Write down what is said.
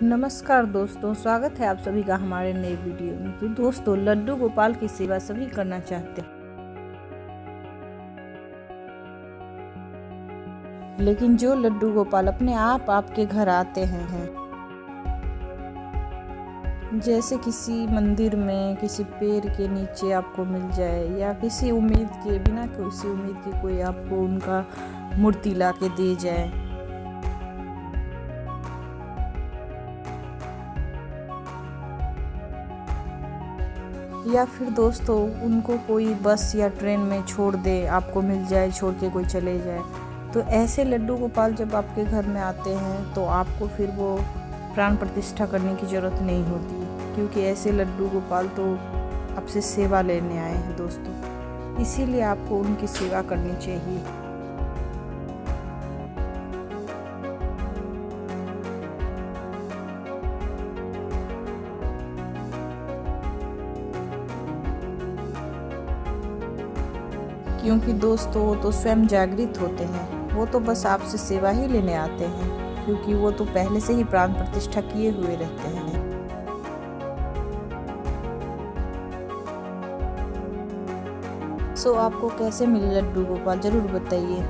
नमस्कार दोस्तों, स्वागत है आप सभी का हमारे नए वीडियो में। तो दोस्तों, लड्डू गोपाल की सेवा सभी करना चाहते हैं, लेकिन जो लड्डू गोपाल अपने आप आपके घर आते हैं, जैसे किसी मंदिर में किसी पेड़ के नीचे आपको मिल जाए, या किसी उम्मीद के बिना किसी उम्मीद के कोई आपको उनका मूर्ति ला के दे जाए, या फिर दोस्तों उनको कोई बस या ट्रेन में छोड़ दे, आपको मिल जाए, छोड़ के कोई चले जाए, तो ऐसे लड्डू गोपाल जब आपके घर में आते हैं तो आपको फिर वो प्राण प्रतिष्ठा करने की ज़रूरत नहीं होती, क्योंकि ऐसे लड्डू गोपाल तो आपसे सेवा लेने आए हैं दोस्तों। इसीलिए आपको उनकी सेवा करनी चाहिए। क्योंकि दोस्तों वो तो स्वयं जागृत होते हैं, वो तो बस आपसे सेवा ही लेने आते हैं, क्योंकि वो तो पहले से ही प्राण प्रतिष्ठा किए हुए रहते हैं। सो आपको कैसे मिले लड्डू गोपाल, जरूर बताइए।